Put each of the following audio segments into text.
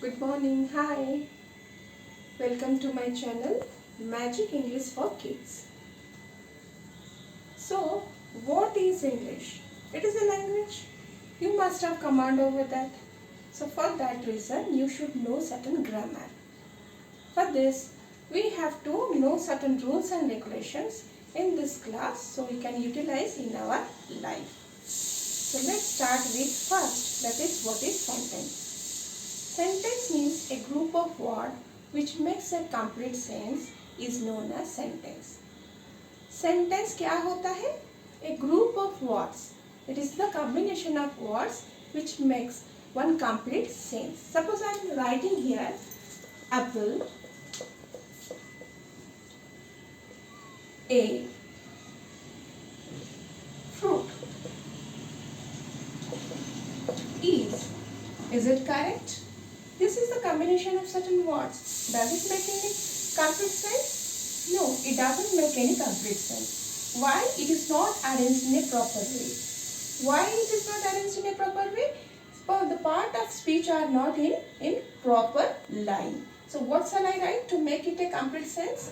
Good morning. Hi. Welcome to my channel Magic English for Kids. So, what is English? It is a language. You must have command over that. So, for that reason, you should know certain grammar. For this, we have to know certain rules and regulations in this class so we can utilize in our life. So, let's start with first, that is what is sentence. Sentence means a group of words which makes a complete sense is known as sentence. Sentence क्या होता है? A group of words. It is the combination of words which makes one complete sense. Suppose I am writing here apple, a fruit. Is it correct? This is the combination of certain words. Does it make any complete sense? No, it doesn't make any complete sense. Why? It is not arranged in a proper way. Why it is not arranged in a proper way? The part of speech are not in proper line. So what shall I write to make it a complete sense?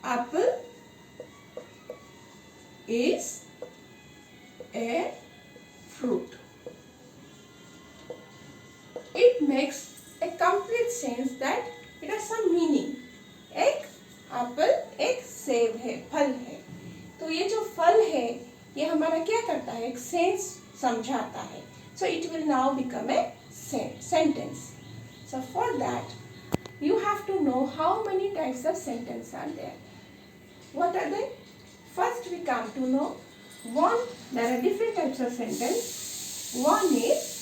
Apple is a fruit. It makes a complete sense that it has some meaning. एक Apple एक सेब है, फल है. तो ये जो फल है ये हमारा क्या करता है? एक सेंस समझाता है. So it will now become a sentence. So for that you have to know how many types of sentence are there. What are they? First we come to know one. There are different types of sentence. One is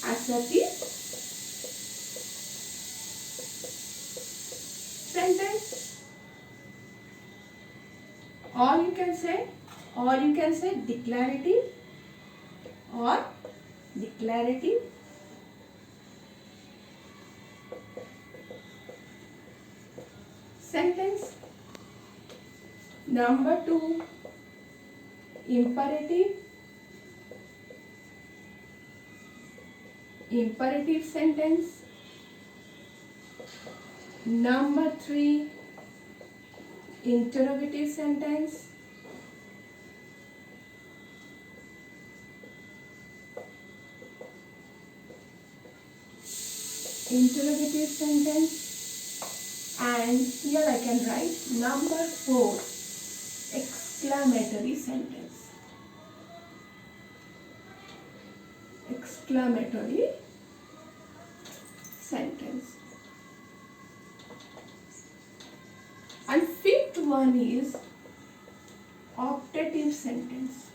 assertive sentence, or you can say declarative or declarative sentence. Number 2, imperative sentence. Number 3, interrogative sentence. Interrogative sentence. And here I can write number 4, exclamatory sentence. Exclamatory sentence. And fifth one is optative sentence.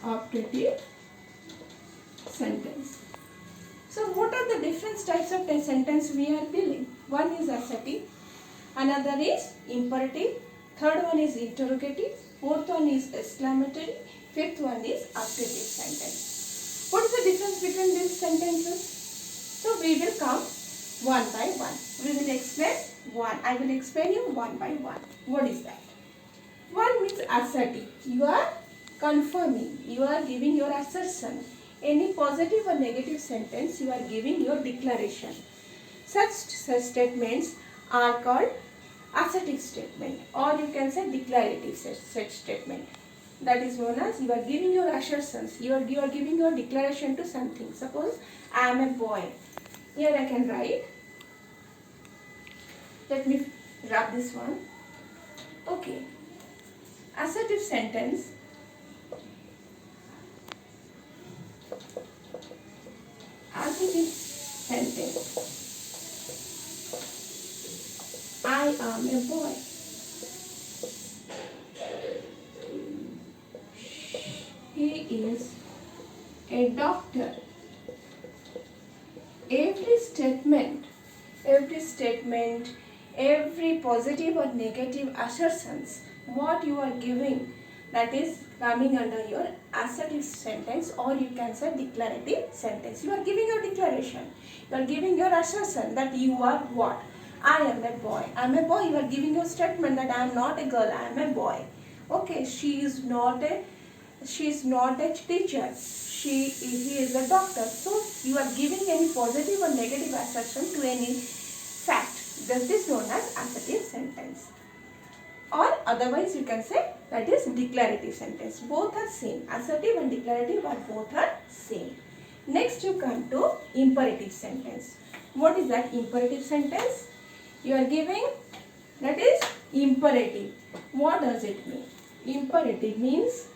Optative sentence. So what are the different types of sentence we are dealing? One is assertive, another is imperative, third one is interrogative, fourth one is exclamatory, fifth one is optative sentence. What is the difference between these sentences? So we will come one by one. We will explain one. I will explain you one by one. What is that? One means assertive. You are confirming. You are giving your assertion. Any positive or negative sentence, you are giving your declaration. Such statements are called assertive statement, or you can say declarative such statement. That is known as you are giving your assertions. You are giving your declaration to something. Suppose I am a boy. Here I can write. Let me rub this one. Okay. Assertive sentence. Assertive sentence. I am a boy. He is a doctor. Every positive or negative assertions, what you are giving, that is coming under your assertive sentence, or you can say declarative sentence. You are giving your declaration. You are giving your assertion that you are what? I am a boy. I am a boy. You are giving your statement that I am not a girl. I am a boy. Okay, she is not a she is not a teacher, he is a doctor. So you are giving any positive or negative assertion to any fact. That is known as assertive sentence. Or otherwise you can say that is declarative sentence. Both are same. Assertive and declarative are both are same. Next you come to imperative sentence. What is that imperative sentence? You are giving, that is imperative. What does it mean? Imperative means,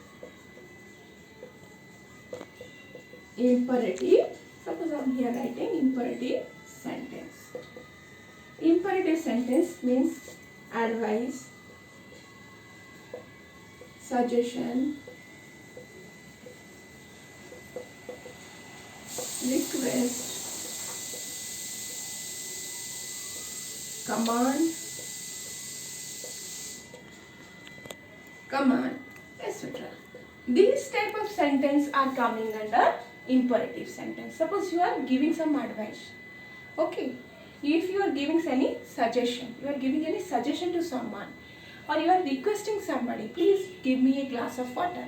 imperative, suppose I am here writing imperative sentence. Imperative sentence means advice, suggestion, request, command, etc. These type of sentence are coming under imperative sentence. Suppose you are giving some advice. Okay. If you are giving any suggestion, you are giving any suggestion to someone, or you are requesting somebody, please give me a glass of water,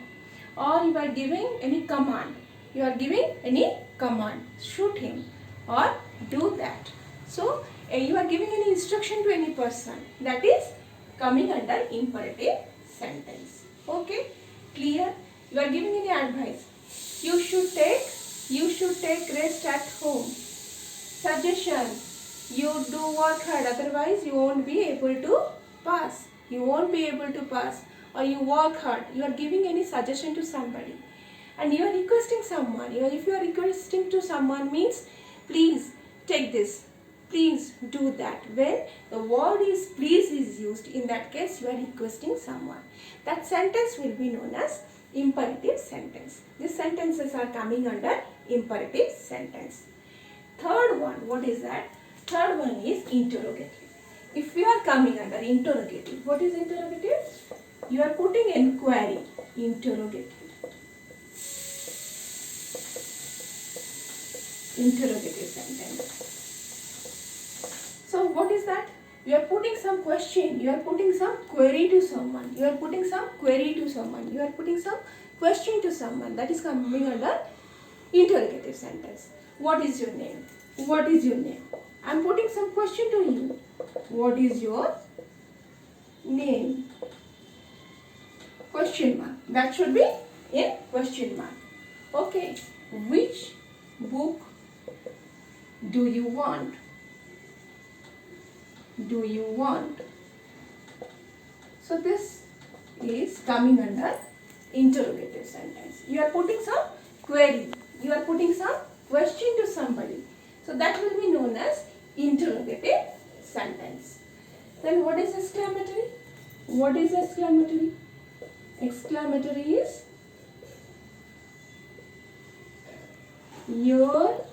or you are giving any command, you are giving any command, shoot him or do that. So you are giving any instruction to any person, that is coming under imperative sentence. Okay, clear? You are giving any advice, you should take rest at home. Suggestion, you do work hard, otherwise you won't be able to pass. You won't be able to pass, or you work hard. You are giving any suggestion to somebody, and you are requesting someone. If you are requesting to someone means, please take this, please do that. When the word is please is used, in that case you are requesting someone. That sentence will be known as imperative sentence. These sentences are coming under imperative sentence. Third one, what is that? Third one is interrogative. If you are coming under interrogative, what is interrogative? You are putting inquiry, interrogative. Interrogative sentence. So what is that? You are putting some question, you are putting some query to someone, you are putting some query to someone, you are putting some question to someone. That is coming under interrogative sentence. What is your name? What is your name? I am putting some question to you. What is your name? Question mark. That should be in question mark. Okay. Which book do you want? Do you want? So this is coming under interrogative sentence. You are putting some query. You are putting some question to somebody. So that will be known as interrogative sentence. Then what is exclamatory? What is exclamatory? Exclamatory is your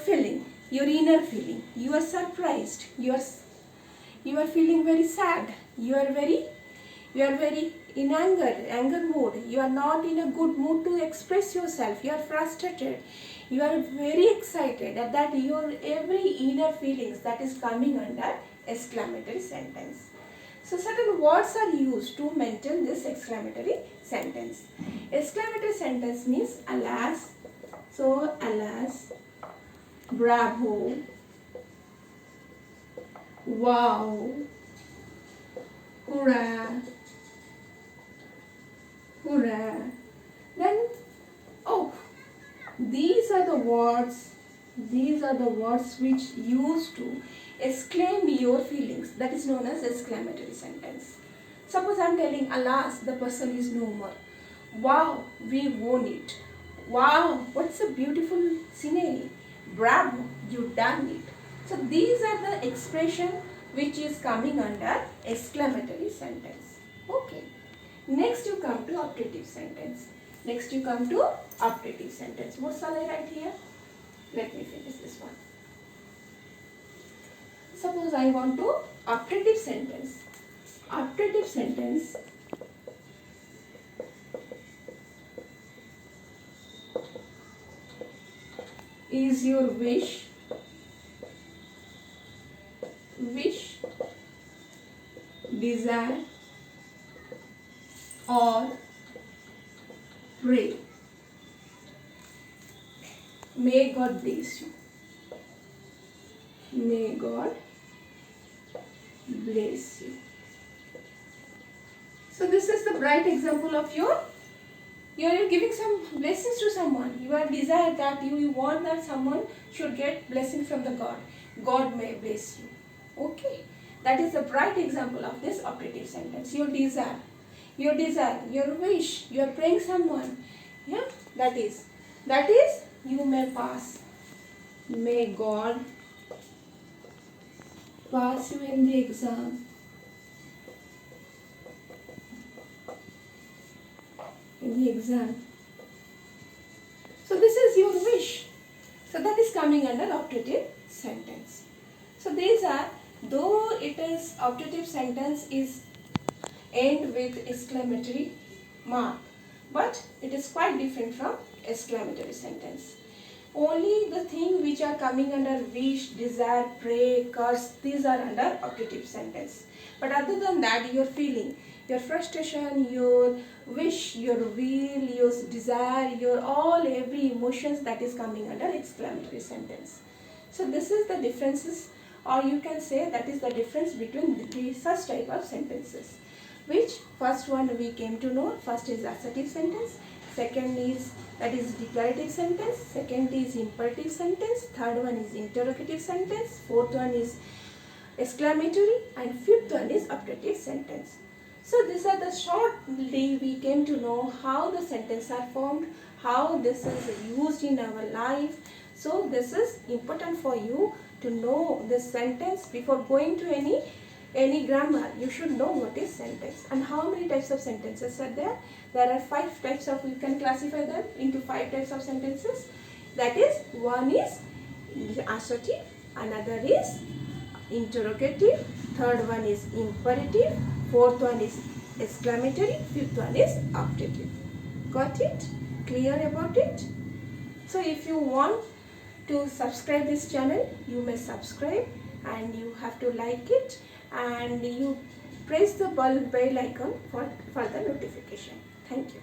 feeling, your inner feeling. You are surprised. You are feeling very sad. You are very in anger mood. You are not in a good mood to express yourself. You are frustrated. You are very excited. That your every inner feelings, that is coming under exclamatory sentence. So certain words are used to maintain this exclamatory sentence. Exclamatory sentence means alas. So alas, bravo, wow, hurrah, hurrah. Then, oh, these are the words which used to exclaim your feelings. That is known as exclamatory sentence. Suppose I am telling, alas, the person is no more. Wow, we won it. Wow, what's a beautiful scenery. Bravo, you done it. So these are the expression which is coming under exclamatory sentence. Okay. Next you come to optative sentence. Next you come to optative sentence. What shall I write here? Let me finish this one. Suppose I want to optative sentence. Optative sentence is your wish, desire, or pray. May God bless you. May God bless you. So this is the bright example of you're giving some blessings to someone. You are desire that you want that someone should get blessing from the God. God may bless you. Okay. That is a bright example of this operative sentence. Your desire, your wish, you are praying someone. Yeah, that is you may pass. May God pass you in the exam. In the exam. So this is your wish. So that is coming under operative sentence. So these are, though it is operative sentence is end with exclamatory mark, but it is quite different from exclamatory sentence. Only the thing which are coming under wish, desire, pray, curse, these are under operative sentence. But other than that, your feeling, your frustration, your wish, your will, your desire, your all every emotions, that is coming under exclamatory sentence. So this is the differences, or you can say that is the difference between the such type of sentences. Which first one we came to know, first is assertive sentence, second is that is declarative sentence, second is imperative sentence, third one is interrogative sentence, fourth one is exclamatory, and fifth one is operative sentence. So these are the shortly we came to know how the sentences are formed, how this is used in our life. So this is important for you to know this sentence before going to any grammar. You should know what is sentence and how many types of sentences are there. There are 5 types of, you can classify them into 5 types of sentences. That is, one is assertive, another is interrogative, third one is imperative, fourth one is exclamatory, fifth one is operative. Got it? Clear about it? So if you want to subscribe this channel, you may subscribe, and you have to like it, and you press the bell icon for further notification. Thank you.